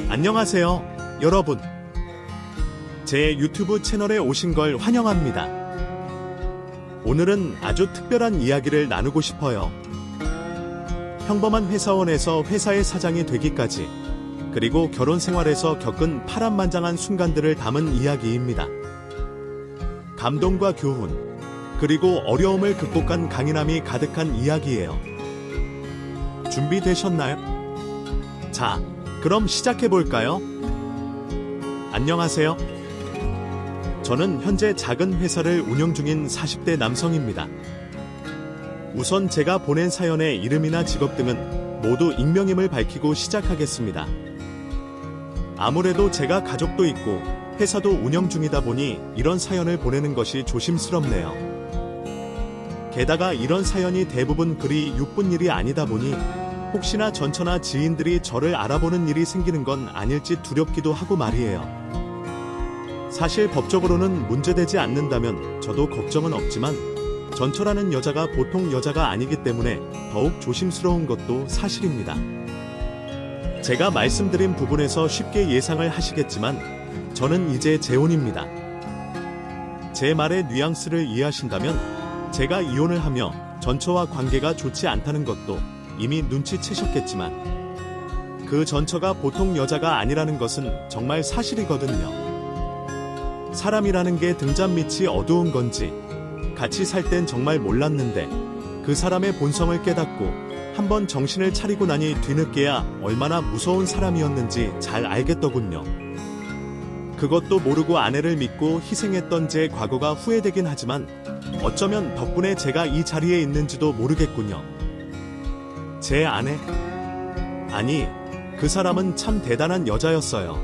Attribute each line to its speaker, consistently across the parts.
Speaker 1: 안녕하세요, 여러분. 제 유튜브 채널에 오신 걸 환영합니다. 오늘은 아주 특별한 이야기를 나누고 싶어요. 평범한 회사원에서 회사의 사장이 되기까지, 그리고 결혼 생활에서 겪은 파란만장한 순간들을 담은 이야기입니다. 감동과 교훈, 그리고 어려움을 극복한 강인함이 가득한 이야기예요. 준비되셨나요? 자, 그럼 시작해볼까요? 안녕하세요. 저는 현재 작은 회사를 운영 중인 40대 남성입니다. 우선 제가 보낸 사연의 이름이나 직업 등은 모두 익명임을 밝히고 시작하겠습니다. 아무래도 제가 가족도 있고 회사도 운영 중이다 보니 이런 사연을 보내는 것이 조심스럽네요. 게다가 이런 사연이 대부분 그리 육분 일이 아니다 보니 혹시나 전처나 지인들이 저를 알아보는 일이 생기는 건 아닐지 두렵기도 하고 말이에요. 사실 법적으로는 문제되지 않는다면 저도 걱정은 없지만 전처라는 여자가 보통 여자가 아니기 때문에 더욱 조심스러운 것도 사실입니다. 제가 말씀드린 부분에서 쉽게 예상을 하시겠지만 저는 이제 재혼입니다. 제 말의 뉘앙스를 이해하신다면 제가 이혼을 하며 전처와 관계가 좋지 않다는 것도 이미 눈치채셨겠지만 그 전처가 보통 여자가 아니라는 것은 정말 사실이거든요. 사람이라는 게 등잔 밑이 어두운 건지 같이 살 땐 정말 몰랐는데 그 사람의 본성을 깨닫고 한번 정신을 차리고 나니 뒤늦게야 얼마나 무서운 사람이었는지 잘 알겠더군요. 그것도 모르고 아내를 믿고 희생했던 제 과거가 후회되긴 하지만 어쩌면 덕분에 제가 이 자리에 있는지도 모르겠군요. 제 아내? 아니, 그 사람은 참 대단한 여자였어요.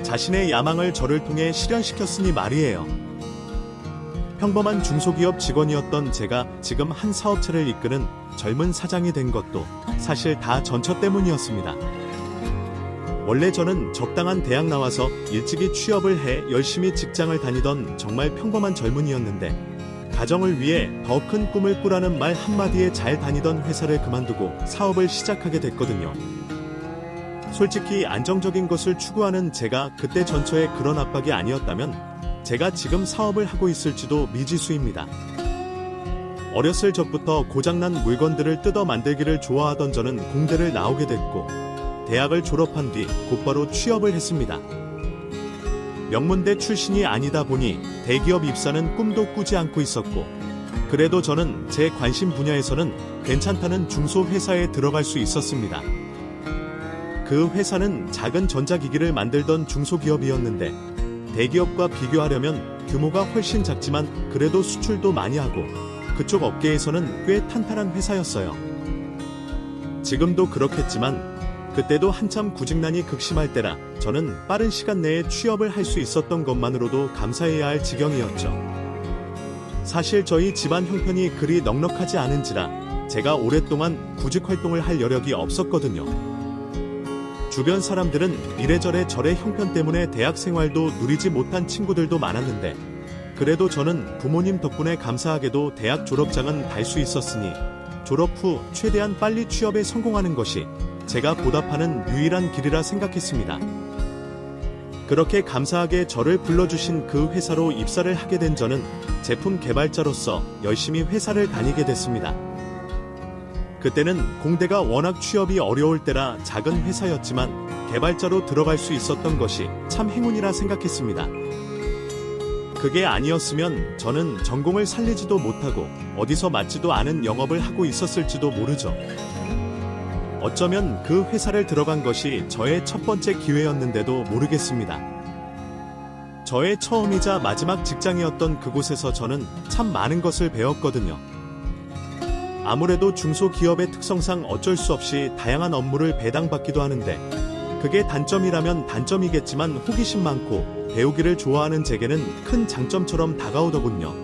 Speaker 1: 자신의 야망을 저를 통해 실현시켰으니 말이에요. 평범한 중소기업 직원이었던 제가 지금 한 사업체를 이끄는 젊은 사장이 된 것도 사실 다 전처 때문이었습니다. 원래 저는 적당한 대학 나와서 일찍이 취업을 해 열심히 직장을 다니던 정말 평범한 젊은이였는데 가정을 위해 더 큰 꿈을 꾸라는 말 한마디에 잘 다니던 회사를 그만두고 사업을 시작하게 됐거든요. 솔직히 안정적인 것을 추구하는 제가 그때 전처에 그런 압박이 아니었다면 제가 지금 사업을 하고 있을지도 미지수입니다. 어렸을 적부터 고장난 물건들을 뜯어 만들기를 좋아하던 저는 공대를 나오게 됐고 대학을 졸업한 뒤 곧바로 취업을 했습니다. 명문대 출신이 아니다 보니 대기업 입사는 꿈도 꾸지 않고 있었고 그래도 저는 제 관심 분야에서는 괜찮다는 중소회사에 들어갈 수 있었습니다. 그 회사는 작은 전자기기를 만들던 중소기업이었는데 대기업과 비교하려면 규모가 훨씬 작지만 그래도 수출도 많이 하고 그쪽 업계에서는 꽤 탄탄한 회사였어요. 지금도 그렇겠지만 그때도 한참 구직난이 극심할 때라 저는 빠른 시간 내에 취업을 할 수 있었던 것만으로도 감사해야 할 지경이었죠. 사실 저희 집안 형편이 그리 넉넉하지 않은지라 제가 오랫동안 구직 활동을 할 여력이 없었거든요. 주변 사람들은 이래저래 저의 형편 때문에 대학 생활도 누리지 못한 친구들도 많았는데 그래도 저는 부모님 덕분에 감사하게도 대학 졸업장은 달 수 있었으니 졸업 후 최대한 빨리 취업에 성공하는 것이 제가 보답하는 유일한 길이라 생각했습니다. 그렇게 감사하게 저를 불러주신 그 회사로 입사를 하게 된 저는 제품 개발자로서 열심히 회사를 다니게 됐습니다. 그때는 공대가 워낙 취업이 어려울 때라 작은 회사였지만 개발자로 들어갈 수 있었던 것이 참 행운이라 생각했습니다. 그게 아니었으면 저는 전공을 살리지도 못하고 어디서 맞지도 않은 영업을 하고 있었을지도 모르죠. 어쩌면 그 회사를 들어간 것이 저의 첫 번째 기회였는데도 모르겠습니다. 저의 처음이자 마지막 직장이었던 그곳에서 저는 참 많은 것을 배웠거든요. 아무래도 중소기업의 특성상 어쩔 수 없이 다양한 업무를 배당받기도 하는데 그게 단점이라면 단점이겠지만 호기심 많고 배우기를 좋아하는 제게는 큰 장점처럼 다가오더군요.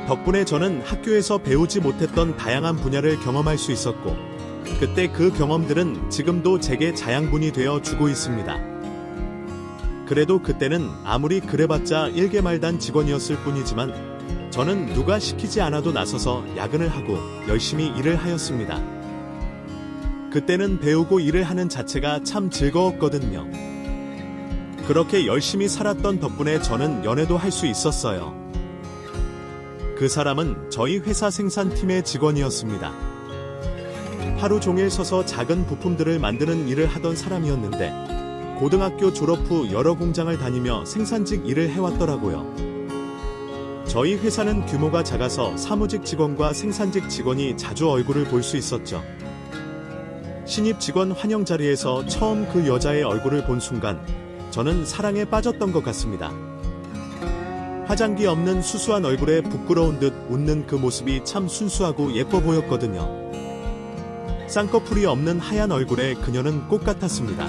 Speaker 1: 덕분에 저는 학교에서 배우지 못했던 다양한 분야를 경험할 수 있었고 그때 그 경험들은 지금도 제게 자양분이 되어 주고 있습니다. 그래도 그때는 아무리 그래봤자 일개 말단 직원이었을 뿐이지만 저는 누가 시키지 않아도 나서서 야근을 하고 열심히 일을 하였습니다. 그때는 배우고 일을 하는 자체가 참 즐거웠거든요. 그렇게 열심히 살았던 덕분에 저는 연애도 할 수 있었어요. 그 사람은 저희 회사 생산팀의 직원이었습니다. 하루 종일 서서 작은 부품들을 만드는 일을 하던 사람이었는데 고등학교 졸업 후 여러 공장을 다니며 생산직 일을 해왔더라고요. 저희 회사는 규모가 작아서 사무직 직원과 생산직 직원이 자주 얼굴을 볼 수 있었죠. 신입 직원 환영 자리에서 처음 그 여자의 얼굴을 본 순간 저는 사랑에 빠졌던 것 같습니다. 화장기 없는 수수한 얼굴에 부끄러운 듯 웃는 그 모습이 참 순수하고 예뻐 보였거든요. 쌍꺼풀이 없는 하얀 얼굴에 그녀는 꽃 같았습니다.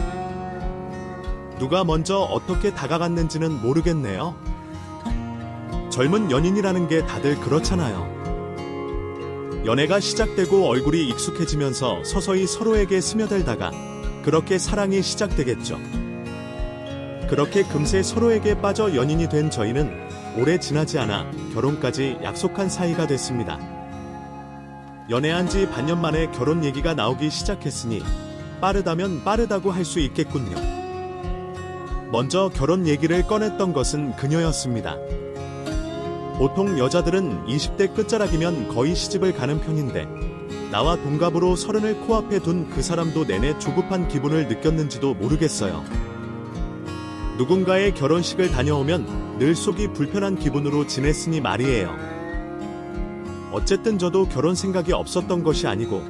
Speaker 1: 누가 먼저 어떻게 다가갔는지는 모르겠네요. 젊은 연인이라는 게 다들 그렇잖아요. 연애가 시작되고 얼굴이 익숙해지면서 서서히 서로에게 스며들다가 그렇게 사랑이 시작되겠죠. 그렇게 금세 서로에게 빠져 연인이 된 저희는 오래 지나지 않아 결혼까지 약속한 사이가 됐습니다. 연애한 지 반년 만에 결혼 얘기가 나오기 시작했으니 빠르다면 빠르다고 할 수 있겠군요. 먼저 결혼 얘기를 꺼냈던 것은 그녀였습니다. 보통 여자들은 20대 끝자락이면 거의 시집을 가는 편인데 나와 동갑으로 30을 코앞에 둔 그 사람도 내내 조급한 기분을 느꼈는지도 모르겠어요. 누군가의 결혼식을 다녀오면 늘 속이 불편한 기분으로 지냈으니 말이에요. 어쨌든 저도 결혼 생각이 없었던 것이 아니고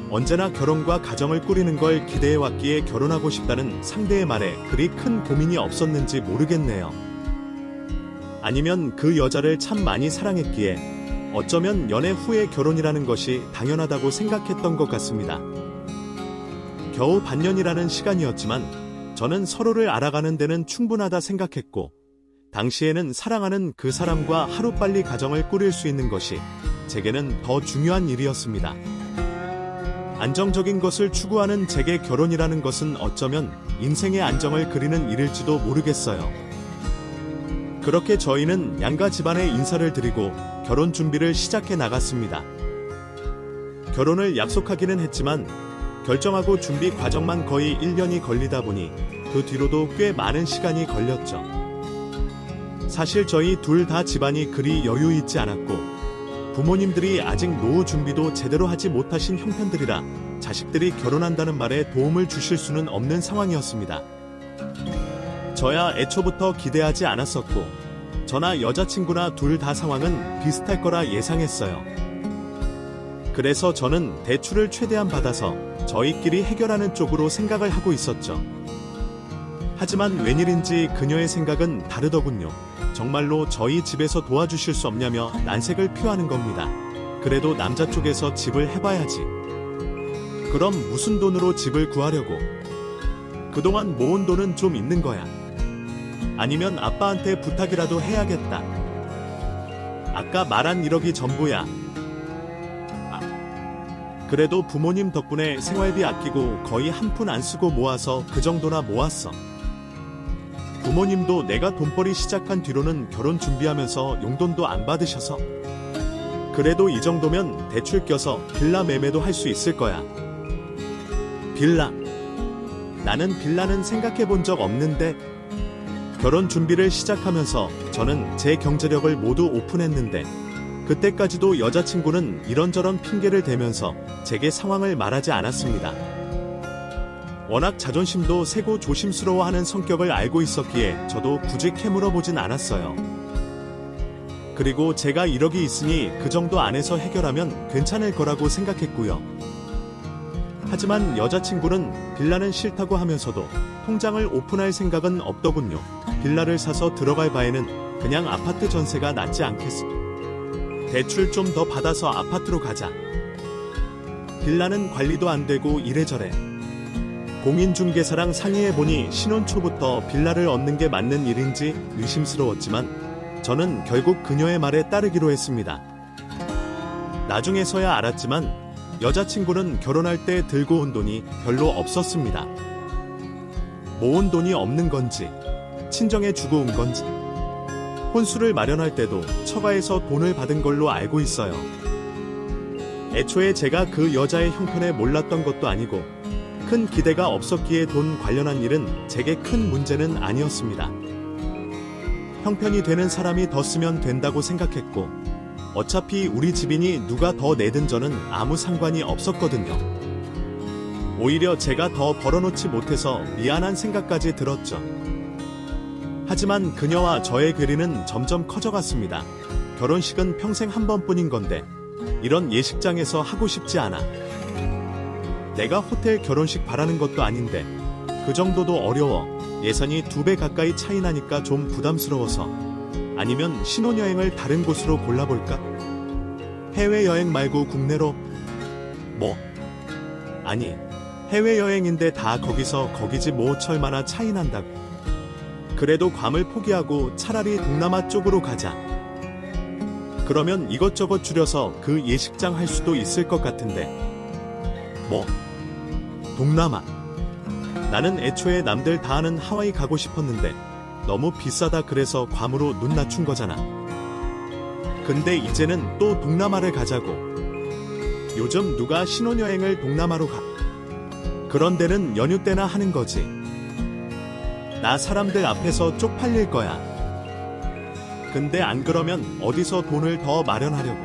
Speaker 1: 언제나 결혼과 가정을 꾸리는 걸 기대해왔기에 결혼하고 싶다는 상대의 말에 그리 큰 고민이 없었는지 모르겠네요. 아니면 그 여자를 참 많이 사랑했기에 어쩌면 연애 후에 결혼이라는 것이 당연하다고 생각했던 것 같습니다. 겨우 반년이라는 시간이었지만 저는 서로를 알아가는 데는 충분하다 생각했고 당시에는 사랑하는 그 사람과 하루빨리 가정을 꾸릴 수 있는 것이 제게는 더 중요한 일이었습니다. 안정적인 것을 추구하는 제게 결혼이라는 것은 어쩌면 인생의 안정을 그리는 일일지도 모르겠어요. 그렇게 저희는 양가 집안에 인사를 드리고 결혼 준비를 시작해 나갔습니다. 결혼을 약속하기는 했지만 결정하고 준비 과정만 거의 1년이 걸리다 보니 그 뒤로도 꽤 많은 시간이 걸렸죠. 사실 저희 둘 다 집안이 그리 여유 있지 않았고 부모님들이 아직 노후 준비도 제대로 하지 못하신 형편들이라 자식들이 결혼한다는 말에 도움을 주실 수는 없는 상황이었습니다. 저야 애초부터 기대하지 않았었고 저나 여자친구나 둘 다 상황은 비슷할 거라 예상했어요. 그래서 저는 대출을 최대한 받아서 저희끼리 해결하는 쪽으로 생각을 하고 있었죠. 하지만 웬일인지 그녀의 생각은 다르더군요. 정말로 저희 집에서 도와주실 수 없냐며 난색을 표하는 겁니다. 그래도 남자 쪽에서 집을 해봐야지. 그럼 무슨 돈으로 집을 구하려고? 그동안 모은 돈은 좀 있는 거야. 아니면 아빠한테 부탁이라도 해야겠다. 아까 말한 1억이 전부야. 그래도 부모님 덕분에 생활비 아끼고 거의 한 푼 안 쓰고 모아서 그 정도나 모았어. 부모님도 내가 돈벌이 시작한 뒤로는 결혼 준비하면서 용돈도 안 받으셔서 그래도 이 정도면 대출 껴서 빌라 매매도 할 수 있을 거야. 빌라? 나는 빌라는 생각해 본 적 없는데. 결혼 준비를 시작하면서 저는 제 경제력을 모두 오픈했는데 그때까지도 여자친구는 이런저런 핑계를 대면서 제게 상황을 말하지 않았습니다. 워낙 자존심도 세고 조심스러워하는 성격을 알고 있었기에 저도 굳이 캐물어보진 않았어요. 그리고 제가 1억이 있으니 그 정도 안에서 해결하면 괜찮을 거라고 생각했고요. 하지만 여자친구는 빌라는 싫다고 하면서도 통장을 오픈할 생각은 없더군요. 빌라를 사서 들어갈 바에는 그냥 아파트 전세가 낫지 않겠어. 대출 좀 더 받아서 아파트로 가자. 빌라는 관리도 안 되고 이래저래. 공인중개사랑 상의해보니 신혼 초부터 빌라를 얻는 게 맞는 일인지 의심스러웠지만 저는 결국 그녀의 말에 따르기로 했습니다. 나중에서야 알았지만 여자친구는 결혼할 때 들고 온 돈이 별로 없었습니다. 모은 돈이 없는 건지 친정에 주고 온 건지 혼수를 마련할 때도 처가에서 돈을 받은 걸로 알고 있어요. 애초에 제가 그 여자의 형편에 몰랐던 것도 아니고 큰 기대가 없었기에 돈 관련한 일은 제게 큰 문제는 아니었습니다. 형편이 되는 사람이 더 쓰면 된다고 생각했고 어차피 우리 집이니 누가 더 내든 저는 아무 상관이 없었거든요. 오히려 제가 더 벌어놓지 못해서 미안한 생각까지 들었죠. 하지만 그녀와 저의 괴리는 점점 커져갔습니다. 결혼식은 평생 한 번뿐인 건데 이런 예식장에서 하고 싶지 않아. 내가 호텔 결혼식 바라는 것도 아닌데 그 정도도 어려워. 예산이 2배 가까이 차이 나니까 좀 부담스러워서. 아니면 신혼여행을 다른 곳으로 골라볼까? 해외여행 말고 국내로? 뭐? 아니, 해외여행인데 다 거기서 거기지 뭐 얼마나 차이 난다고. 그래도 괌을 포기하고 차라리 동남아 쪽으로 가자. 그러면 이것저것 줄여서 그 예식장 할 수도 있을 것 같은데. 뭐? 동남아. 나는 애초에 남들 다 아는 하와이 가고 싶었는데 너무 비싸다 그래서 괌으로 눈 낮춘 거잖아. 근데 이제는 또 동남아를 가자고. 요즘 누가 신혼여행을 동남아로 가? 그런 데는 연휴 때나 하는 거지. 나 사람들 앞에서 쪽팔릴 거야. 근데 안 그러면 어디서 돈을 더 마련하려고.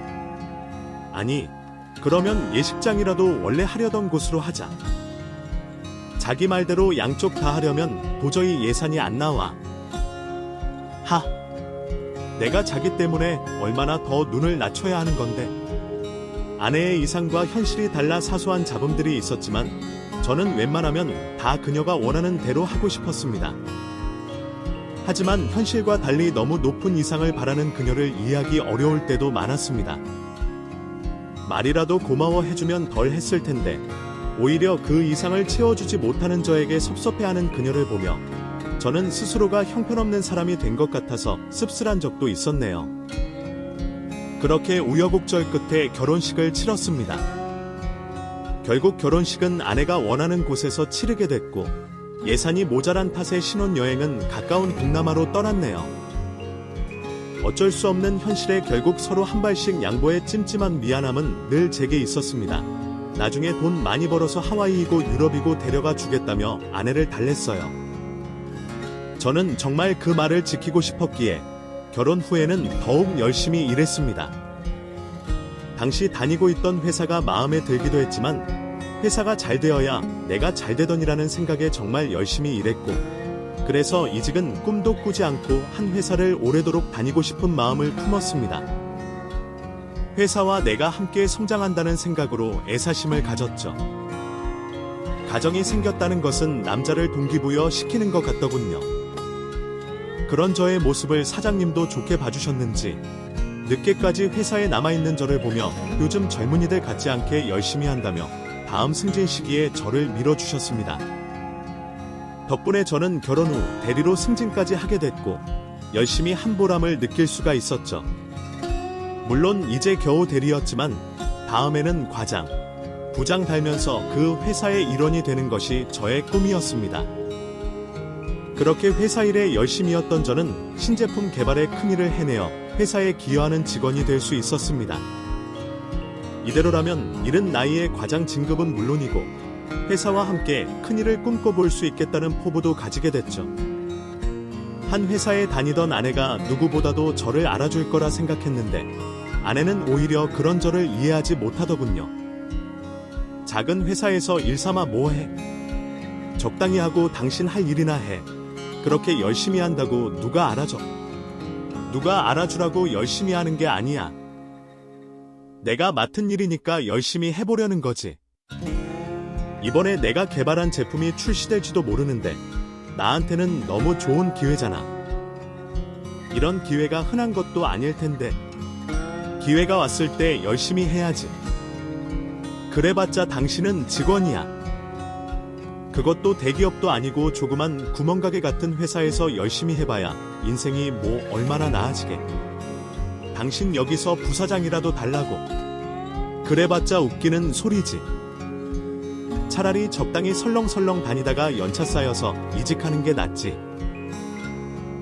Speaker 1: 아니, 그러면 예식장이라도 원래 하려던 곳으로 하자. 자기 말대로 양쪽 다 하려면 도저히 예산이 안 나와. 내가 자기 때문에 얼마나 더 눈을 낮춰야 하는 건데. 아내의 이상과 현실이 달라 사소한 잡음들이 있었지만 저는 웬만하면 다 그녀가 원하는 대로 하고 싶었습니다. 하지만 현실과 달리 너무 높은 이상을 바라는 그녀를 이해하기 어려울 때도 많았습니다. 말이라도 고마워해주면 덜 했을 텐데 오히려 그 이상을 채워주지 못하는 저에게 섭섭해하는 그녀를 보며 저는 스스로가 형편없는 사람이 된 것 같아서 씁쓸한 적도 있었네요. 그렇게 우여곡절 끝에 결혼식을 치렀습니다. 결국 결혼식은 아내가 원하는 곳에서 치르게 됐고 예산이 모자란 탓에 신혼여행은 가까운 동남아로 떠났네요. 어쩔 수 없는 현실에 결국 서로 한 발씩 양보해 찜찜한 미안함은 늘 제게 있었습니다. 나중에 돈 많이 벌어서 하와이이고 유럽이고 데려가 주겠다며 아내를 달랬어요. 저는 정말 그 말을 지키고 싶었기에 결혼 후에는 더욱 열심히 일했습니다. 당시 다니고 있던 회사가 마음에 들기도 했지만 회사가 잘 되어야 내가 잘 되더니라는 생각에 정말 열심히 일했고 그래서 이직은 꿈도 꾸지 않고 한 회사를 오래도록 다니고 싶은 마음을 품었습니다. 회사와 내가 함께 성장한다는 생각으로 애사심을 가졌죠. 가정이 생겼다는 것은 남자를 동기부여 시키는 것 같더군요. 그런 저의 모습을 사장님도 좋게 봐주셨는지 늦게까지 회사에 남아있는 저를 보며 요즘 젊은이들 같지 않게 열심히 한다며 다음 승진 시기에 저를 밀어주셨습니다. 덕분에 저는 결혼 후 대리로 승진까지 하게 됐고 열심히 한 보람을 느낄 수가 있었죠. 물론 이제 겨우 대리였지만 다음에는 과장, 부장 달면서 그 회사의 일원이 되는 것이 저의 꿈이었습니다. 그렇게 회사 일에 열심히였던 저는 신제품 개발에 큰일을 해내어 회사에 기여하는 직원이 될 수 있었습니다. 이대로라면 이른 나이에 과장 진급은 물론이고 회사와 함께 큰일을 꿈꿔볼 수 있겠다는 포부도 가지게 됐죠. 한 회사에 다니던 아내가 누구보다도 저를 알아줄 거라 생각했는데 아내는 오히려 그런 저를 이해하지 못하더군요. 작은 회사에서 일 삼아 뭐해? 적당히 하고 당신 할 일이나 해. 그렇게 열심히 한다고 누가 알아줘? 누가 알아주라고 열심히 하는 게 아니야. 내가 맡은 일이니까 열심히 해보려는 거지. 이번에 내가 개발한 제품이 출시될지도 모르는데 나한테는 너무 좋은 기회잖아. 이런 기회가 흔한 것도 아닐 텐데 기회가 왔을 때 열심히 해야지. 그래봤자 당신은 직원이야. 그것도 대기업도 아니고 조그만 구멍가게 같은 회사에서 열심히 해봐야 인생이 뭐 얼마나 나아지게. 당신 여기서 부사장이라도 달라고. 그래봤자 웃기는 소리지. 차라리 적당히 설렁설렁 다니다가 연차 쌓여서 이직하는 게 낫지.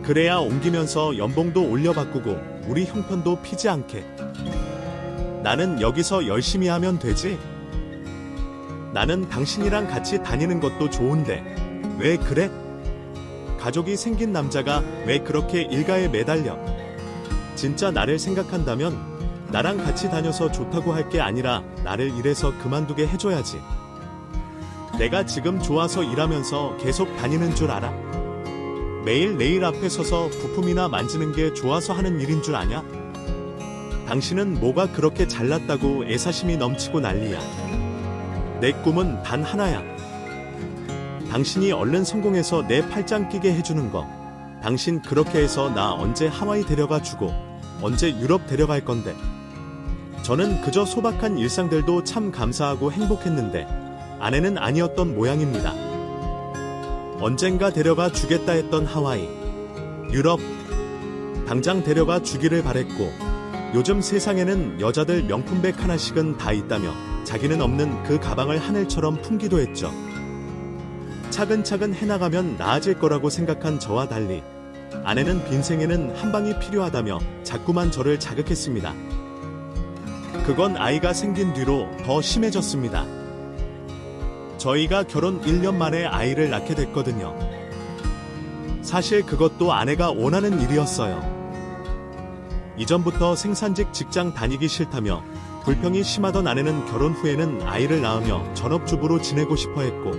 Speaker 1: 그래야 옮기면서 연봉도 올려바꾸고 우리 형편도 피지 않게. 나는 여기서 열심히 하면 되지. 나는 당신이랑 같이 다니는 것도 좋은데 왜 그래? 가족이 생긴 남자가 왜 그렇게 일가에 매달려? 진짜 나를 생각한다면 나랑 같이 다녀서 좋다고 할 게 아니라 나를 이래서 그만두게 해줘야지. 내가 지금 좋아서 일하면서 계속 다니는 줄 알아? 매일 내일 앞에 서서 부품이나 만지는 게 좋아서 하는 일인 줄 아냐? 당신은 뭐가 그렇게 잘났다고 애사심이 넘치고 난리야. 내 꿈은 단 하나야. 당신이 얼른 성공해서 내 팔짱 끼게 해주는 거. 당신 그렇게 해서 나 언제 하와이 데려가 주고 언제 유럽 데려갈 건데. 저는 그저 소박한 일상들도 참 감사하고 행복했는데 아내는 아니었던 모양입니다. 언젠가 데려가 주겠다 했던 하와이, 유럽, 당장 데려가 주기를 바랬고 요즘 세상에는 여자들 명품백 하나씩은 다 있다며 자기는 없는 그 가방을 하늘처럼 품기도 했죠. 차근차근 해나가면 나아질 거라고 생각한 저와 달리 아내는 빈생에는 한 방이 필요하다며 자꾸만 저를 자극했습니다. 그건 아이가 생긴 뒤로 더 심해졌습니다. 저희가 결혼 1년 만에 아이를 낳게 됐거든요. 사실 그것도 아내가 원하는 일이었어요. 이전부터 생산직 직장 다니기 싫다며 불평이 심하던 아내는 결혼 후에는 아이를 낳으며 전업주부로 지내고 싶어 했고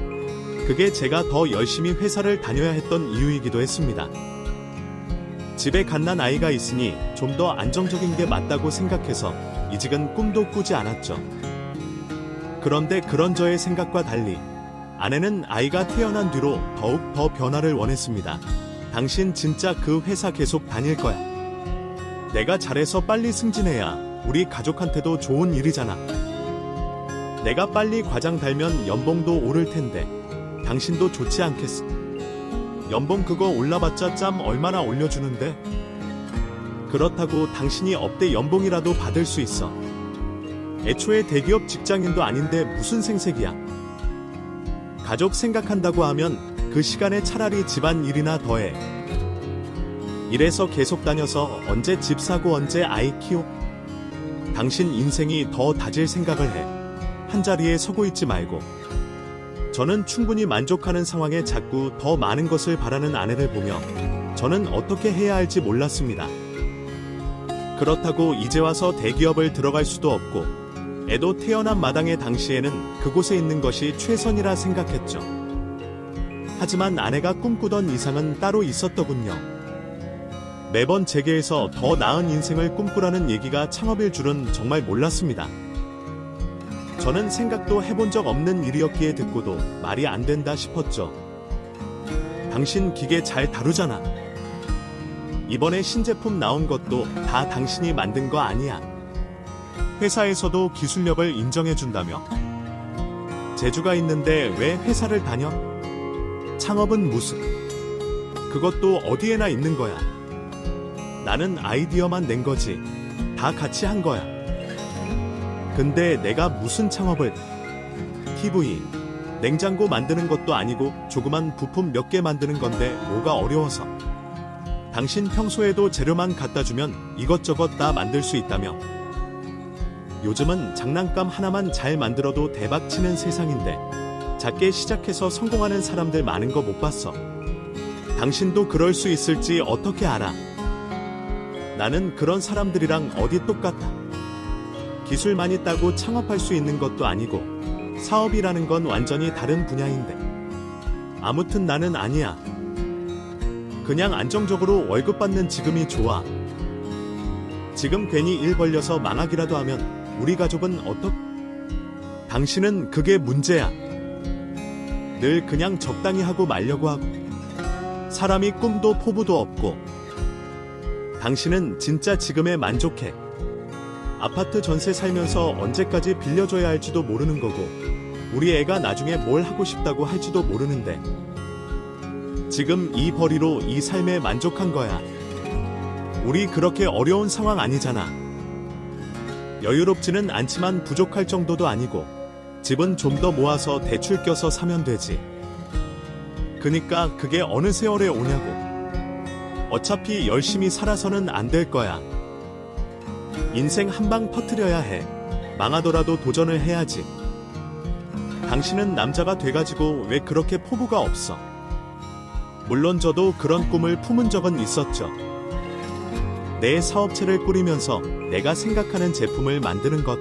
Speaker 1: 그게 제가 더 열심히 회사를 다녀야 했던 이유이기도 했습니다. 집에 갓난 아이가 있으니 좀 더 안정적인 게 맞다고 생각해서 이직은 꿈도 꾸지 않았죠. 그런데 그런 저의 생각과 달리 아내는 아이가 태어난 뒤로 더욱 더 변화를 원했습니다. 당신 진짜 그 회사 계속 다닐 거야. 내가 잘해서 빨리 승진해야 우리 가족한테도 좋은 일이잖아. 내가 빨리 과장 달면 연봉도 오를 텐데 당신도 좋지 않겠어? 연봉 그거 올라봤자 짬 얼마나 올려주는데? 그렇다고 당신이 업대 연봉이라도 받을 수 있어. 애초에 대기업 직장인도 아닌데 무슨 생색이야. 가족 생각한다고 하면 그 시간에 차라리 집안일이나 더해. 이래서 계속 다녀서 언제 집 사고 언제 아이 키워? 당신 인생이 더 다질 생각을 해. 한자리에 서고 있지 말고. 저는 충분히 만족하는 상황에 자꾸 더 많은 것을 바라는 아내를 보며 저는 어떻게 해야 할지 몰랐습니다. 그렇다고 이제 와서 대기업을 들어갈 수도 없고 애도 태어난 마당에 당시에는 그곳에 있는 것이 최선이라 생각했죠. 하지만 아내가 꿈꾸던 이상은 따로 있었더군요. 매번 재계에서 더 나은 인생을 꿈꾸라는 얘기가 창업일 줄은 정말 몰랐습니다. 저는 생각도 해본 적 없는 일이었기에 듣고도 말이 안 된다 싶었죠. 당신 기계 잘 다루잖아. 이번에 신제품 나온 것도 다 당신이 만든 거 아니야. 회사에서도 기술력을 인정해준다며. 재주가 있는데 왜 회사를 다녀? 창업은 무슨? 그것도 어디에나 있는 거야. 나는 아이디어만 낸 거지. 다 같이 한 거야. 근데 내가 무슨 창업을? TV, 냉장고 만드는 것도 아니고 조그만 부품 몇 개 만드는 건데 뭐가 어려워서. 당신 평소에도 재료만 갖다 주면 이것저것 다 만들 수 있다며. 요즘은 장난감 하나만 잘 만들어도 대박 치는 세상인데 작게 시작해서 성공하는 사람들 많은 거 못 봤어. 당신도 그럴 수 있을지 어떻게 알아? 나는 그런 사람들이랑 어디 똑같아. 기술만 있다고 창업할 수 있는 것도 아니고 사업이라는 건 완전히 다른 분야인데. 아무튼 나는 아니야. 그냥 안정적으로 월급 받는 지금이 좋아. 지금 괜히 일 벌려서 망하기라도 하면 우리 가족은 당신은 그게 문제야. 늘 그냥 적당히 하고 말려고 하고 사람이 꿈도 포부도 없고. 당신은 진짜 지금에 만족해. 아파트 전세 살면서 언제까지 빌려줘야 할지도 모르는 거고 우리 애가 나중에 뭘 하고 싶다고 할지도 모르는데 지금 이 벌이로 이 삶에 만족한 거야. 우리 그렇게 어려운 상황 아니잖아. 여유롭지는 않지만 부족할 정도도 아니고 집은 좀 더 모아서 대출 껴서 사면 되지. 그니까 그게 어느 세월에 오냐고. 어차피 열심히 살아서는 안 될 거야. 인생 한 방 터트려야 해. 망하더라도 도전을 해야지. 당신은 남자가 돼가지고 왜 그렇게 포부가 없어? 물론 저도 그런 꿈을 품은 적은 있었죠. 내 사업체를 꾸리면서 내가 생각하는 제품을 만드는 것.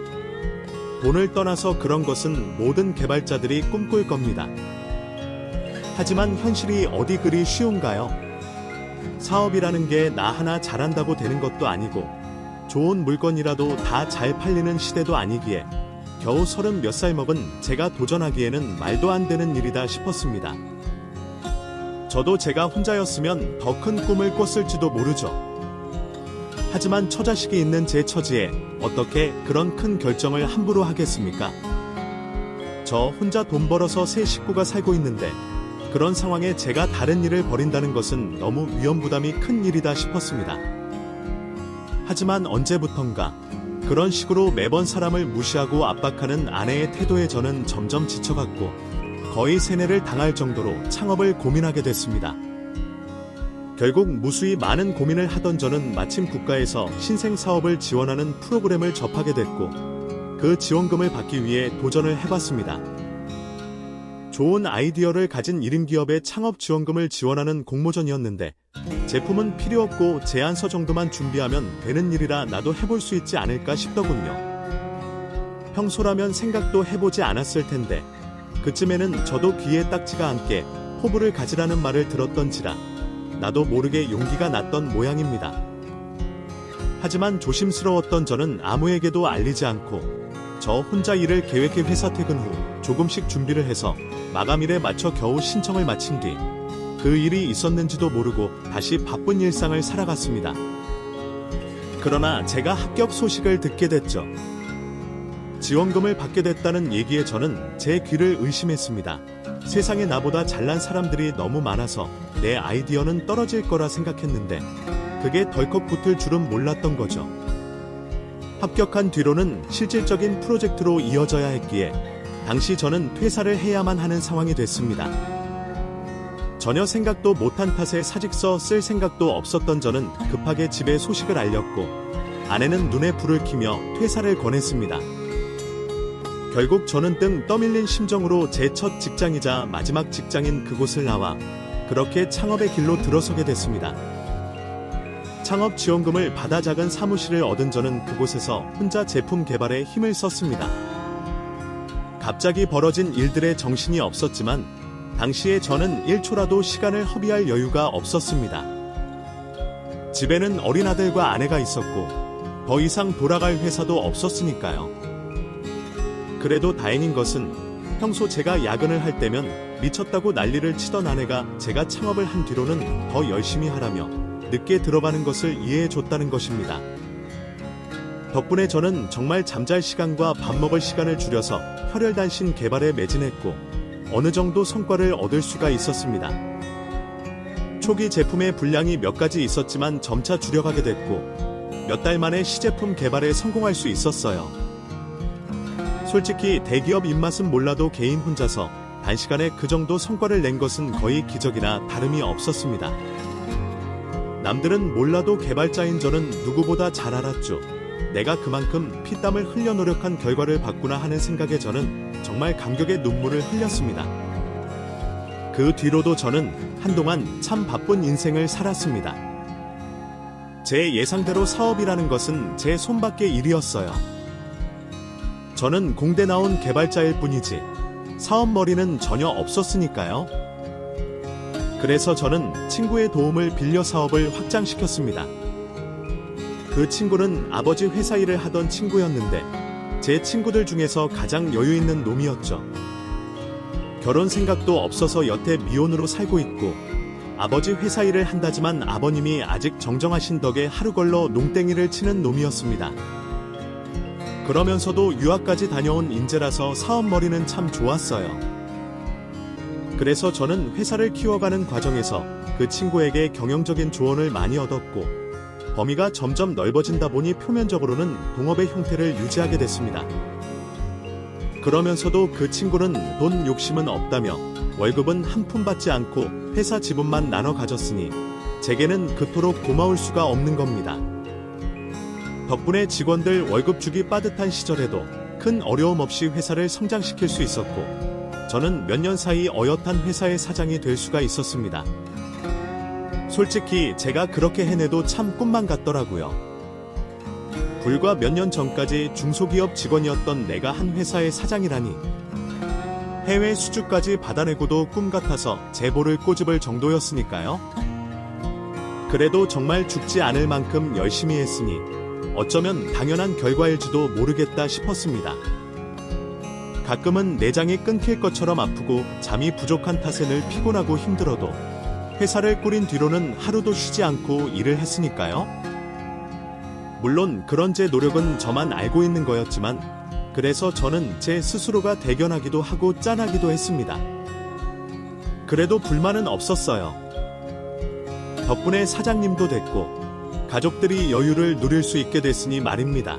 Speaker 1: 돈을 떠나서 그런 것은 모든 개발자들이 꿈꿀 겁니다. 하지만 현실이 어디 그리 쉬운가요? 사업이라는 게 나 하나 잘한다고 되는 것도 아니고 좋은 물건이라도 다 잘 팔리는 시대도 아니기에 겨우 30 몇 살 먹은 제가 도전하기에는 말도 안 되는 일이다 싶었습니다. 저도 제가 혼자였으면 더 큰 꿈을 꿨을지도 모르죠. 하지만 처자식이 있는 제 처지에 어떻게 그런 큰 결정을 함부로 하겠습니까? 저 혼자 돈 벌어서 세 식구가 살고 있는데 그런 상황에 제가 다른 일을 벌인다는 것은 너무 위험부담이 큰 일이다 싶었습니다. 하지만 언제부턴가 그런 식으로 매번 사람을 무시하고 압박하는 아내의 태도에 저는 점점 지쳐갔고 거의 세뇌를 당할 정도로 창업을 고민하게 됐습니다. 결국 무수히 많은 고민을 하던 저는 마침 국가에서 신생사업을 지원하는 프로그램을 접하게 됐고 그 지원금을 받기 위해 도전을 해봤습니다. 좋은 아이디어를 가진 1인 기업의 창업 지원금을 지원하는 공모전이었는데 제품은 필요 없고 제안서 정도만 준비하면 되는 일이라 나도 해볼 수 있지 않을까 싶더군요. 평소라면 생각도 해보지 않았을 텐데 그쯤에는 저도 귀에 딱지가 않게 포부를 가지라는 말을 들었던지라 나도 모르게 용기가 났던 모양입니다. 하지만 조심스러웠던 저는 아무에게도 알리지 않고 저 혼자 일을 계획해 회사 퇴근 후 조금씩 준비를 해서 마감일에 맞춰 겨우 신청을 마친 뒤 그 일이 있었는지도 모르고 다시 바쁜 일상을 살아갔습니다. 그러나 제가 합격 소식을 듣게 됐죠. 지원금을 받게 됐다는 얘기에 저는 제 귀를 의심했습니다. 세상에 나보다 잘난 사람들이 너무 많아서 내 아이디어는 떨어질 거라 생각했는데 그게 덜컥 붙을 줄은 몰랐던 거죠. 합격한 뒤로는 실질적인 프로젝트로 이어져야 했기에 당시 저는 퇴사를 해야만 하는 상황이 됐습니다. 전혀 생각도 못한 탓에 사직서 쓸 생각도 없었던 저는 급하게 집에 소식을 알렸고 아내는 눈에 불을 켜며 퇴사를 권했습니다. 결국 저는 등 떠밀린 심정으로 제 첫 직장이자 마지막 직장인 그곳을 나와 그렇게 창업의 길로 들어서게 됐습니다. 창업 지원금을 받아 작은 사무실을 얻은 저는 그곳에서 혼자 제품 개발에 힘을 썼습니다. 갑자기 벌어진 일들에 정신이 없었지만 당시에 저는 1초라도 시간을 허비할 여유가 없었습니다. 집에는 어린 아들과 아내가 있었고 더 이상 돌아갈 회사도 없었으니까요. 그래도 다행인 것은 평소 제가 야근을 할 때면 미쳤다고 난리를 치던 아내가 제가 창업을 한 뒤로는 더 열심히 하라며 늦게 들어가는 것을 이해해줬다는 것입니다. 덕분에 저는 정말 잠잘 시간과 밥 먹을 시간을 줄여서 혈혈단신 개발에 매진했고 어느 정도 성과를 얻을 수가 있었습니다. 초기 제품의 분량이 몇 가지 있었지만 점차 줄여가게 됐고 몇 달 만에 시제품 개발에 성공할 수 있었어요. 솔직히 대기업 입맛은 몰라도 개인 혼자서 단시간에 그 정도 성과를 낸 것은 거의 기적이나 다름이 없었습니다. 남들은 몰라도 개발자인 저는 누구보다 잘 알았죠. 내가 그만큼 피땀을 흘려 노력한 결과를 봤구나 하는 생각에 저는 정말 감격의 눈물을 흘렸습니다. 그 뒤로도 저는 한동안 참 바쁜 인생을 살았습니다. 제 예상대로 사업이라는 것은 제 손밖의 일이었어요. 저는 공대 나온 개발자일 뿐이지 사업머리는 전혀 없었으니까요. 그래서 저는 친구의 도움을 빌려 사업을 확장시켰습니다. 그 친구는 아버지 회사 일을 하던 친구였는데 제 친구들 중에서 가장 여유 있는 놈이었죠. 결혼 생각도 없어서 여태 미혼으로 살고 있고 아버지 회사 일을 한다지만 아버님이 아직 정정하신 덕에 하루 걸러 농땡이를 치는 놈이었습니다. 그러면서도 유학까지 다녀온 인재라서 사업머리는 참 좋았어요. 그래서 저는 회사를 키워가는 과정에서 그 친구에게 경영적인 조언을 많이 얻었고 범위가 점점 넓어진다 보니 표면적으로는 동업의 형태를 유지하게 됐습니다. 그러면서도 그 친구는 돈 욕심은 없다며 월급은 한 푼 받지 않고 회사 지분만 나눠 가졌으니 제게는 그토록 고마울 수가 없는 겁니다. 덕분에 직원들 월급 주기 빠듯한 시절에도 큰 어려움 없이 회사를 성장시킬 수 있었고 저는 몇 년 사이 어엿한 회사의 사장이 될 수가 있었습니다. 솔직히 제가 그렇게 해내도 참 꿈만 같더라고요. 불과 몇 년 전까지 중소기업 직원이었던 내가 한 회사의 사장이라니. 해외 수주까지 받아내고도 꿈 같아서 제보를 꼬집을 정도였으니까요. 그래도 정말 죽지 않을 만큼 열심히 했으니 어쩌면 당연한 결과일지도 모르겠다 싶었습니다. 가끔은 내장이 끊길 것처럼 아프고 잠이 부족한 탓에 늘 피곤하고 힘들어도 회사를 꾸린 뒤로는 하루도 쉬지 않고 일을 했으니까요. 물론 그런 제 노력은 저만 알고 있는 거였지만 그래서 저는 제 스스로가 대견하기도 하고 짠하기도 했습니다. 그래도 불만은 없었어요. 덕분에 사장님도 됐고 가족들이 여유를 누릴 수 있게 됐으니 말입니다.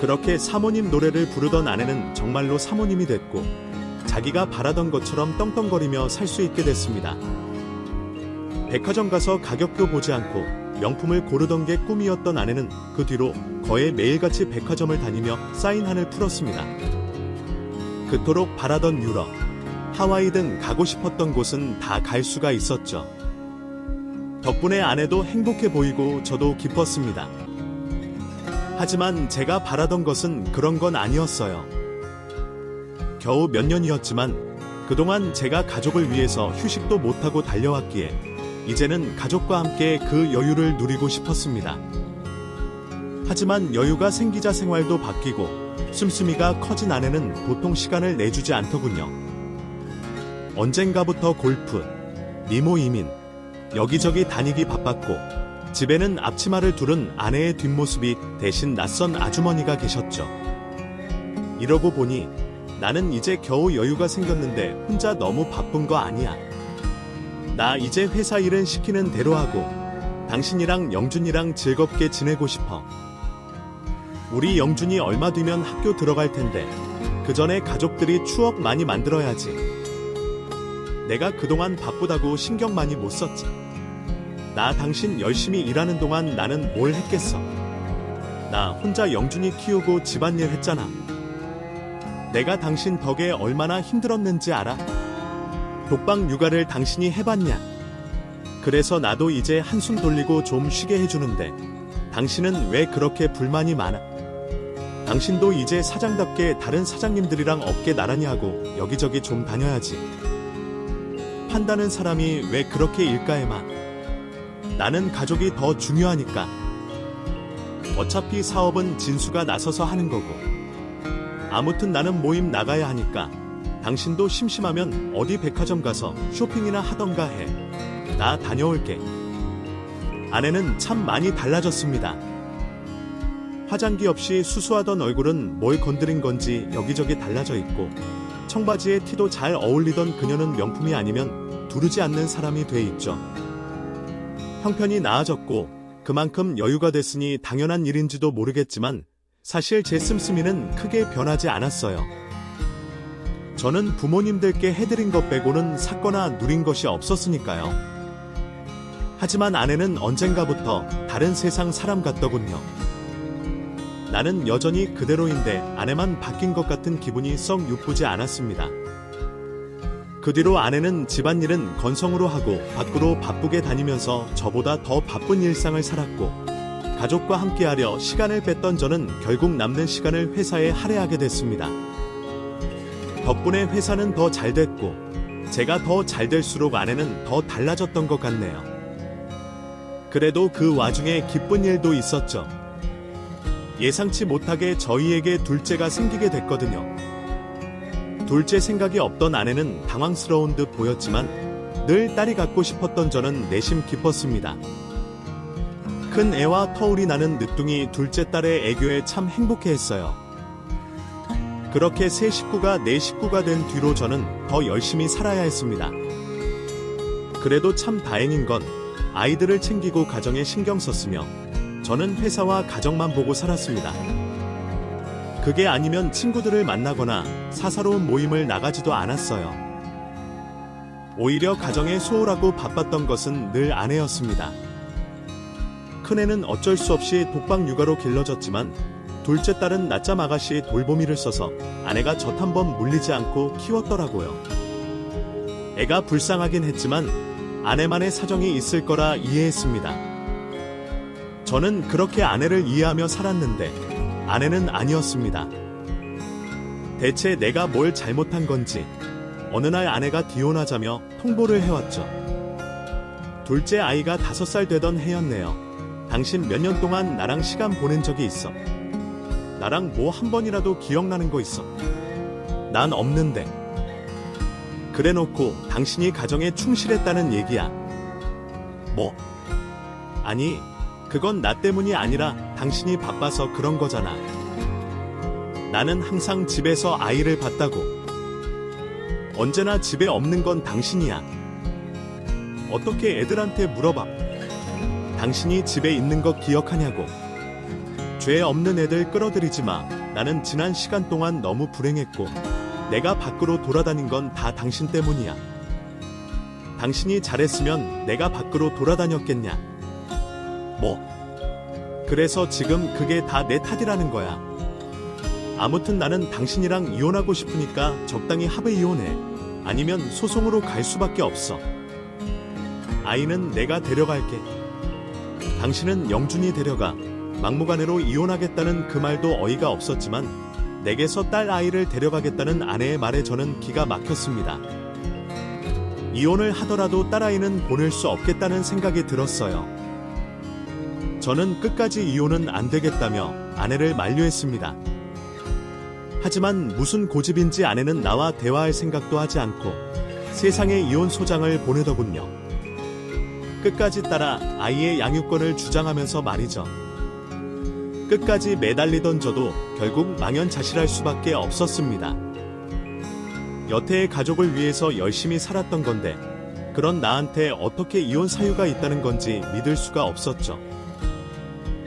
Speaker 1: 그렇게 사모님 노래를 부르던 아내는 정말로 사모님이 됐고 자기가 바라던 것처럼 떵떵거리며 살 수 있게 됐습니다. 백화점 가서 가격도 보지 않고 명품을 고르던 게 꿈이었던 아내는 그 뒤로 거의 매일같이 백화점을 다니며 사인한을 풀었습니다. 그토록 바라던 유럽, 하와이 등 가고 싶었던 곳은 다 갈 수가 있었죠. 덕분에 아내도 행복해 보이고 저도 기뻤습니다. 하지만 제가 바라던 것은 그런 건 아니었어요. 겨우 몇 년이었지만 그동안 제가 가족을 위해서 휴식도 못하고 달려왔기에 이제는 가족과 함께 그 여유를 누리고 싶었습니다. 하지만 여유가 생기자 생활도 바뀌고 씀씀이가 커진 아내는 보통 시간을 내주지 않더군요. 언젠가부터 골프, 미모 이민, 여기저기 다니기 바빴고 집에는 앞치마를 두른 아내의 뒷모습이 대신 낯선 아주머니가 계셨죠. 이러고 보니 나는 이제 겨우 여유가 생겼는데 혼자 너무 바쁜 거 아니야. 나 이제 회사 일은 시키는 대로 하고 당신이랑 영준이랑 즐겁게 지내고 싶어. 우리 영준이 얼마 뒤면 학교 들어갈 텐데 그 전에 가족들이 추억 많이 만들어야지. 내가 그동안 바쁘다고 신경 많이 못 썼지. 나 당신 열심히 일하는 동안 나는 뭘 했겠어. 나 혼자 영준이 키우고 집안일 했잖아. 내가 당신 덕에 얼마나 힘들었는지 알아? 독방 육아를 당신이 해봤냐? 그래서 나도 이제 한숨 돌리고 좀 쉬게 해주는데 당신은 왜 그렇게 불만이 많아? 당신도 이제 사장답게 다른 사장님들이랑 어깨 나란히 하고 여기저기 좀 다녀야지. 판다는 사람이 왜 그렇게 일까에만. 나는 가족이 더 중요하니까. 어차피 사업은 진수가 나서서 하는 거고. 아무튼 나는 모임 나가야 하니까 당신도 심심하면 어디 백화점 가서 쇼핑이나 하던가 해. 나 다녀올게. 아내는 참 많이 달라졌습니다. 화장기 없이 수수하던 얼굴은 뭘 건드린 건지 여기저기 달라져 있고 청바지에 티도 잘 어울리던 그녀는 명품이 아니면 두르지 않는 사람이 돼 있죠. 형편이 나아졌고 그만큼 여유가 됐으니 당연한 일인지도 모르겠지만 사실 제 씀씀이는 크게 변하지 않았어요. 저는 부모님들께 해드린 것 빼고는 샀거나 누린 것이 없었으니까요. 하지만 아내는 언젠가부터 다른 세상 사람 같더군요. 나는 여전히 그대로인데 아내만 바뀐 것 같은 기분이 썩 유쁘지 않았습니다. 그 뒤로 아내는 집안일은 건성으로 하고 밖으로 바쁘게 다니면서 저보다 더 바쁜 일상을 살았고 가족과 함께하려 시간을 뺐던 저는 결국 남는 시간을 회사에 할애하게 됐습니다. 덕분에 회사는 더 잘 됐고 제가 더 잘 될수록 아내는 더 달라졌던 것 같네요. 그래도 그 와중에 기쁜 일도 있었죠. 예상치 못하게 저희에게 둘째가 생기게 됐거든요. 둘째 생각이 없던 아내는 당황스러운 듯 보였지만 늘 딸이 갖고 싶었던 저는 내심 기뻤습니다. 큰 애와 터울이 나는 늦둥이 둘째 딸의 애교에 참 행복해했어요. 그렇게 세 식구가 네 식구가 된 뒤로 저는 더 열심히 살아야 했습니다. 그래도 참 다행인 건 아이들을 챙기고 가정에 신경 썼으며 저는 회사와 가정만 보고 살았습니다. 그게 아니면 친구들을 만나거나 사사로운 모임을 나가지도 않았어요. 오히려 가정에 소홀하고 바빴던 것은 늘 아내였습니다. 큰애는 어쩔 수 없이 독방 육아로 길러졌지만 둘째 딸은 낮잠 아가씨의 돌보미를 써서 아내가 젖 한 번 물리지 않고 키웠더라고요. 애가 불쌍하긴 했지만 아내만의 사정이 있을 거라 이해했습니다. 저는 그렇게 아내를 이해하며 살았는데 아내는 아니었습니다. 대체 내가 뭘 잘못한 건지 어느 날 아내가 이혼하자며 통보를 해왔죠. 둘째 아이가 5살 되던 해였네요. 당신 몇 년 동안 나랑 시간 보낸 적이 있어? 나랑 뭐 한 번이라도 기억나는 거 있어? 난 없는데. 그래놓고 당신이 가정에 충실했다는 얘기야. 뭐? 아니, 그건 나 때문이 아니라 당신이 바빠서 그런 거잖아. 나는 항상 집에서 아이를 봤다고. 언제나 집에 없는 건 당신이야. 어떻게 애들한테 물어봐. 당신이 집에 있는 거 기억하냐고. 죄 없는 애들 끌어들이지 마. 나는 지난 시간 동안 너무 불행했고 내가 밖으로 돌아다닌 건 다 당신 때문이야. 당신이 잘했으면 내가 밖으로 돌아다녔겠냐. 뭐? 그래서 지금 그게 다 내 탓이라는 거야. 아무튼 나는 당신이랑 이혼하고 싶으니까 적당히 합의 이혼해. 아니면 소송으로 갈 수밖에 없어. 아이는 내가 데려갈게. 당신은 영준이 데려가. 막무가내로 이혼하겠다는 그 말도 어이가 없었지만 내게서 딸 아이를 데려가겠다는 아내의 말에 저는 기가 막혔습니다. 이혼을 하더라도 딸아이는 보낼 수 없겠다는 생각이 들었어요. 저는 끝까지 이혼은 안 되겠다며 아내를 만류했습니다. 하지만 무슨 고집인지 아내는 나와 대화할 생각도 하지 않고 세상에 이혼 소장을 보내더군요. 끝까지 따라 아이의 양육권을 주장하면서 말이죠. 끝까지 매달리던 저도 결국 망연자실할 수밖에 없었습니다. 여태의 가족을 위해서 열심히 살았던 건데 그런 나한테 어떻게 이혼 사유가 있다는 건지 믿을 수가 없었죠.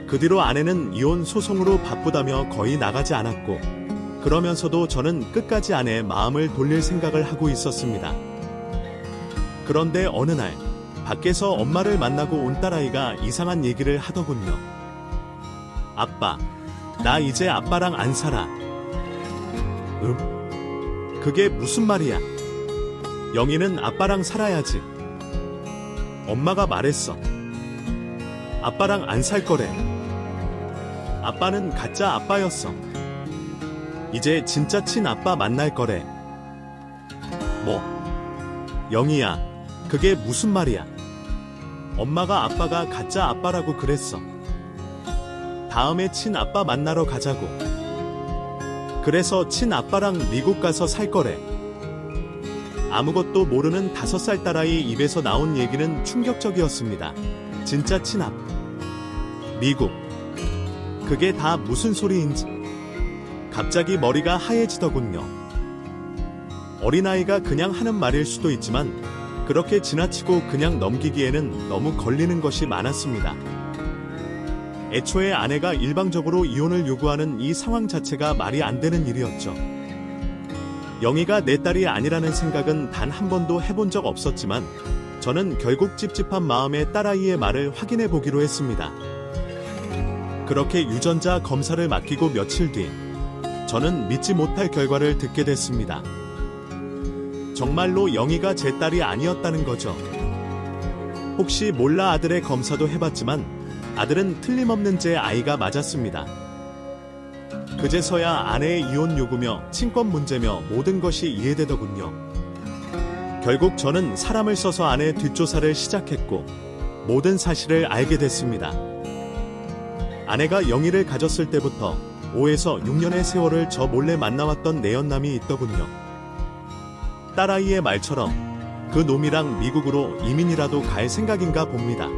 Speaker 1: 그 뒤로 아내는 이혼 소송으로 바쁘다며 거의 나가지 않았고 그러면서도 저는 끝까지 아내의 마음을 돌릴 생각을 하고 있었습니다. 그런데 어느 날 밖에서 엄마를 만나고 온 딸아이가 이상한 얘기를 하더군요. 아빠, 나 이제 아빠랑 안 살아. 그게 무슨 말이야? 영희는 아빠랑 살아야지. 엄마가 말했어. 아빠랑 안 살 거래. 아빠는 가짜 아빠였어. 이제 진짜 친아빠 만날 거래. 뭐? 영희야, 그게 무슨 말이야? 엄마가 아빠가 가짜 아빠라고 그랬어. 다음에 친아빠 만나러 가자고. 그래서 친아빠랑 미국 가서 살 거래. 아무것도 모르는 5살 딸아이 입에서 나온 얘기는 충격적이었습니다. 진짜 친아빠. 미국. 그게 다 무슨 소리인지. 갑자기 머리가 하얘지더군요. 어린아이가 그냥 하는 말일 수도 있지만 그렇게 지나치고 그냥 넘기기에는 너무 걸리는 것이 많았습니다. 애초에 아내가 일방적으로 이혼을 요구하는 이 상황 자체가 말이 안 되는 일이었죠. 영희가 내 딸이 아니라는 생각은 단 한 번도 해본 적 없었지만 저는 결국 찝찝한 마음에 딸아이의 말을 확인해 보기로 했습니다. 그렇게 유전자 검사를 맡기고 며칠 뒤 저는 믿지 못할 결과를 듣게 됐습니다. 정말로 영희가 제 딸이 아니었다는 거죠. 혹시 몰라 아들의 검사도 해봤지만 아들은 틀림없는 제 아이가 맞았습니다. 그제서야 아내의 이혼 요구며 친권 문제며 모든 것이 이해되더군요. 결국 저는 사람을 써서 아내 뒷조사를 시작했고 모든 사실을 알게 됐습니다. 아내가 영희를 가졌을 때부터 5에서 6년의 세월을 저 몰래 만나왔던 내연남이 있더군요. 딸아이의 말처럼 그 놈이랑 미국으로 이민이라도 갈 생각인가 봅니다.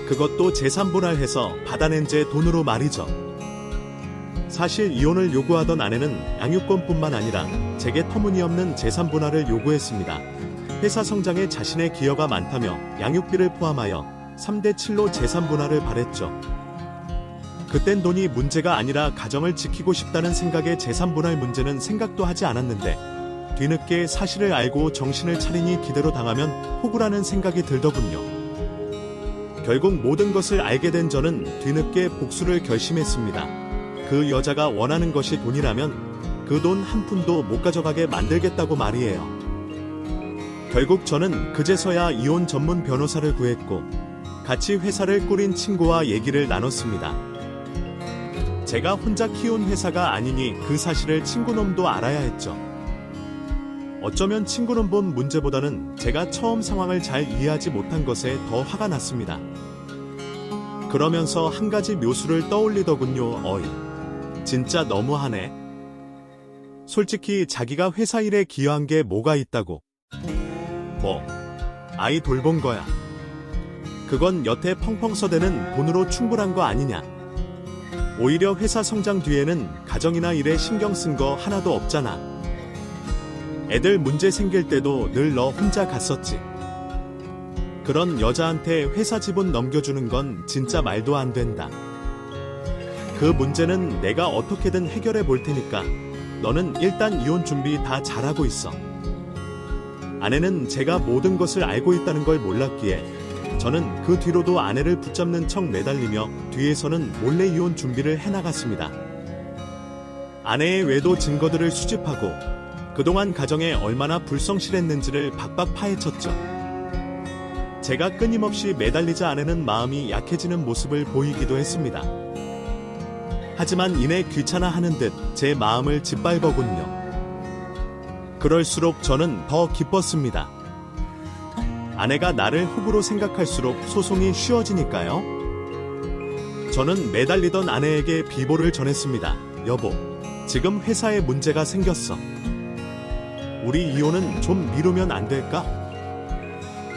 Speaker 1: 그것도 재산분할해서 받아낸 제 돈으로 말이죠. 사실 이혼을 요구하던 아내는 양육권뿐만 아니라 제게 터무니없는 재산분할을 요구했습니다. 회사 성장에 자신의 기여가 많다며 양육비를 포함하여 3대7로 재산분할을 바랬죠. 그땐 돈이 문제가 아니라 가정을 지키고 싶다는 생각에 재산분할 문제는 생각도 하지 않았는데 뒤늦게 사실을 알고 정신을 차리니 기대로 당하면 호구라는 생각이 들더군요. 결국 모든 것을 알게 된 저는 뒤늦게 복수를 결심했습니다. 그 여자가 원하는 것이 돈이라면 그 돈 한 푼도 못 가져가게 만들겠다고 말이에요. 결국 저는 그제서야 이혼 전문 변호사를 구했고 같이 회사를 꾸린 친구와 얘기를 나눴습니다. 제가 혼자 키운 회사가 아니니 그 사실을 친구놈도 알아야 했죠. 어쩌면 친구는 본 문제보다는 제가 처음 상황을 잘 이해하지 못한 것에 더 화가 났습니다. 그러면서 한 가지 묘수를 떠올리더군요. 어이, 진짜 너무하네. 솔직히 자기가 회사 일에 기여한 게 뭐가 있다고. 뭐, 아이 돌본 거야. 그건 여태 펑펑 써대는 돈으로 충분한 거 아니냐. 오히려 회사 성장 뒤에는 가정이나 일에 신경 쓴 거 하나도 없잖아. 애들 문제 생길 때도 늘 너 혼자 갔었지. 그런 여자한테 회사 지분 넘겨주는 건 진짜 말도 안 된다. 그 문제는 내가 어떻게든 해결해 볼 테니까 너는 일단 이혼 준비 다 잘하고 있어. 아내는 제가 모든 것을 알고 있다는 걸 몰랐기에 저는 그 뒤로도 아내를 붙잡는 척 매달리며 뒤에서는 몰래 이혼 준비를 해나갔습니다. 아내의 외도 증거들을 수집하고 그동안 가정에 얼마나 불성실했는지를 박박 파헤쳤죠. 제가 끊임없이 매달리자 아내는 마음이 약해지는 모습을 보이기도 했습니다. 하지만 이내 귀찮아하는 듯 제 마음을 짓밟더군요. 그럴수록 저는 더 기뻤습니다. 아내가 나를 호구로 생각할수록 소송이 쉬워지니까요. 저는 매달리던 아내에게 비보를 전했습니다. 여보, 지금 회사에 문제가 생겼어. 우리 이혼은 좀 미루면 안 될까?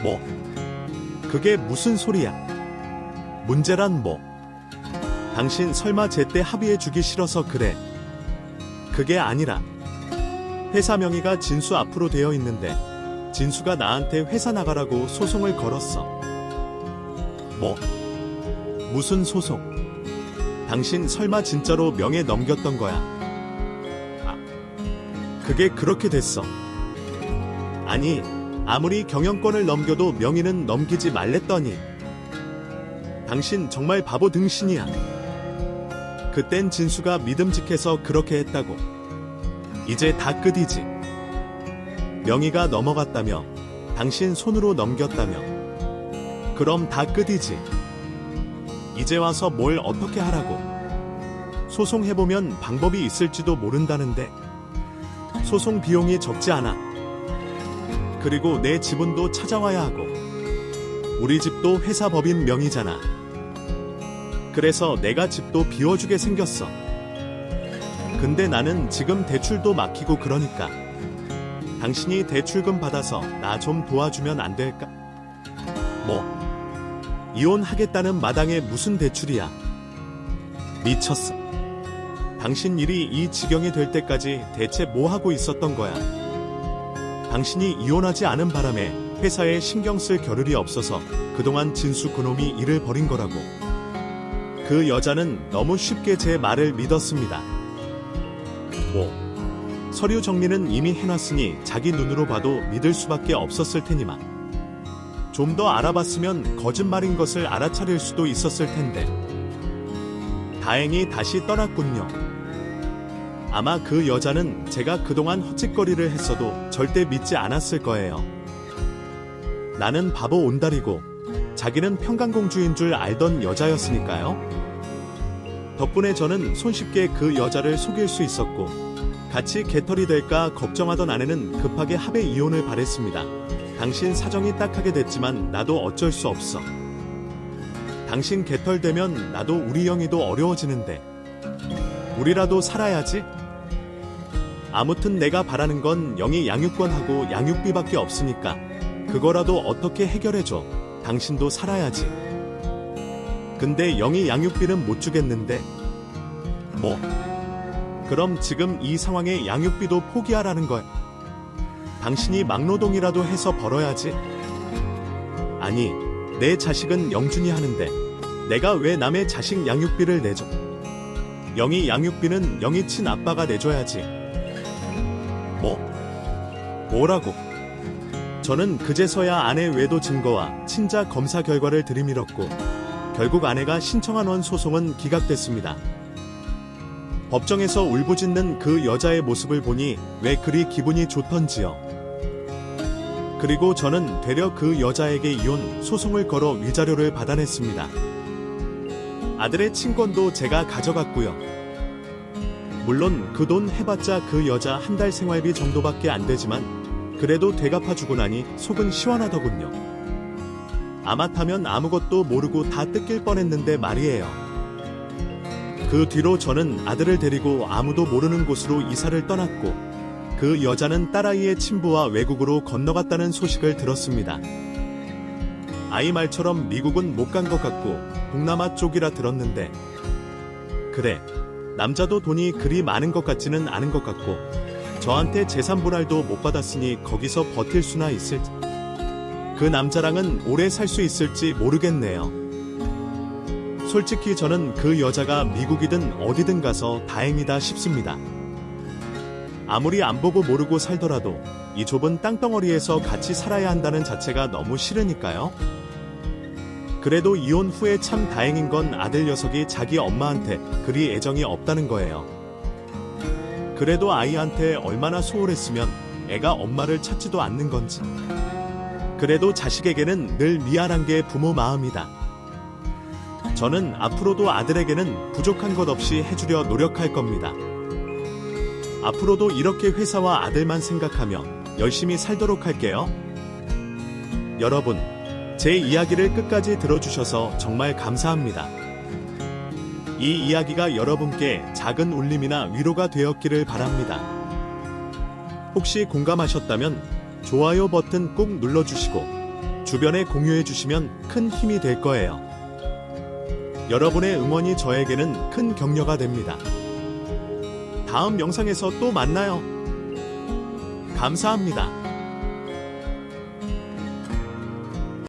Speaker 1: 뭐? 그게 무슨 소리야? 문제란 뭐? 당신 설마 제때 합의해주기 싫어서 그래? 그게 아니라 회사 명의가 진수 앞으로 되어 있는데 진수가 나한테 회사 나가라고 소송을 걸었어. 뭐? 무슨 소송? 당신 설마 진짜로 명예 넘겼던 거야? 아, 그게 그렇게 됐어. 아니, 아무리 경영권을 넘겨도 명의는 넘기지 말랬더니. 당신 정말 바보 등신이야. 그땐 진수가 믿음직해서 그렇게 했다고. 이제 다 끝이지. 명의가 넘어갔다며, 당신 손으로 넘겼다며. 그럼 다 끝이지. 이제 와서 뭘 어떻게 하라고. 소송해보면 방법이 있을지도 모른다는데. 소송 비용이 적지 않아. 그리고 내 지분도 찾아와야 하고. 우리 집도 회사 법인 명의잖아. 그래서 내가 집도 비워주게 생겼어. 근데 나는 지금 대출도 막히고 그러니까. 당신이 대출금 받아서 나 좀 도와주면 안 될까? 뭐? 이혼하겠다는 마당에 무슨 대출이야? 미쳤어. 당신 일이 이 지경이 될 때까지 대체 뭐 하고 있었던 거야? 당신이 이혼하지 않은 바람에 회사에 신경 쓸 겨를이 없어서 그동안 진수 그놈이 일을 벌인 거라고. 그 여자는 너무 쉽게 제 말을 믿었습니다. 뭐? 서류 정리는 이미 해놨으니 자기 눈으로 봐도 믿을 수밖에 없었을 테니만. 좀 더 알아봤으면 거짓말인 것을 알아차릴 수도 있었을 텐데. 다행히 다시 떠났군요. 아마 그 여자는 제가 그동안 헛짓거리를 했어도 절대 믿지 않았을 거예요. 나는 바보 온달이고 자기는 평강공주인 줄 알던 여자였으니까요. 덕분에 저는 손쉽게 그 여자를 속일 수 있었고 같이 개털이 될까 걱정하던 아내는 급하게 합의 이혼을 바랬습니다. 당신 사정이 딱하게 됐지만 나도 어쩔 수 없어. 당신 개털 되면 나도 우리 영희도 어려워지는데 우리라도 살아야지. 아무튼 내가 바라는 건 영희 양육권하고 양육비밖에 없으니까 그거라도 어떻게 해결해줘. 당신도 살아야지. 근데 영희 양육비는 못 주겠는데. 뭐? 그럼 지금 이 상황에 양육비도 포기하라는 거야. 당신이 막노동이라도 해서 벌어야지. 아니, 내 자식은 영준이 하는데 내가 왜 남의 자식 양육비를 내줘? 영희 양육비는 영희 친아빠가 내줘야지. 뭐라고? 저는 그제서야 아내 외도 증거와 친자 검사 결과를 들이밀었고 결국 아내가 신청한 원 소송은 기각됐습니다. 법정에서 울부짖는 그 여자의 모습을 보니 왜 그리 기분이 좋던지요. 그리고 저는 되려 그 여자에게 이혼 소송을 걸어 위자료를 받아냈습니다. 아들의 친권도 제가 가져갔고요. 물론 그 돈 해봤자 그 여자 한 달 생활비 정도밖에 안 되지만 그래도 되갚아주고 나니 속은 시원하더군요. 아마타면 아무것도 모르고 다 뜯길 뻔했는데 말이에요. 그 뒤로 저는 아들을 데리고 아무도 모르는 곳으로 이사를 떠났고 그 여자는 딸아이의 친부와 외국으로 건너갔다는 소식을 들었습니다. 아이 말처럼 미국은 못 간 것 같고 동남아 쪽이라 들었는데 그래, 남자도 돈이 그리 많은 것 같지는 않은 것 같고 저한테 재산 분할도 못 받았으니 거기서 버틸 수나 있을지 그 남자랑은 오래 살 수 있을지 모르겠네요. 솔직히 저는 그 여자가 미국이든 어디든 가서 다행이다 싶습니다. 아무리 안 보고 모르고 살더라도 이 좁은 땅덩어리에서 같이 살아야 한다는 자체가 너무 싫으니까요. 그래도 이혼 후에 참 다행인 건 아들 녀석이 자기 엄마한테 그리 애정이 없다는 거예요. 그래도 아이한테 얼마나 소홀했으면 애가 엄마를 찾지도 않는 건지. 그래도 자식에게는 늘 미안한 게 부모 마음이다. 저는 앞으로도 아들에게는 부족한 것 없이 해주려 노력할 겁니다. 앞으로도 이렇게 회사와 아들만 생각하며 열심히 살도록 할게요. 여러분, 제 이야기를 끝까지 들어주셔서 정말 감사합니다. 이 이야기가 여러분께 작은 울림이나 위로가 되었기를 바랍니다. 혹시 공감하셨다면 좋아요 버튼 꾹 눌러주시고 주변에 공유해주시면 큰 힘이 될 거예요. 여러분의 응원이 저에게는 큰 격려가 됩니다. 다음 영상에서 또 만나요. 감사합니다.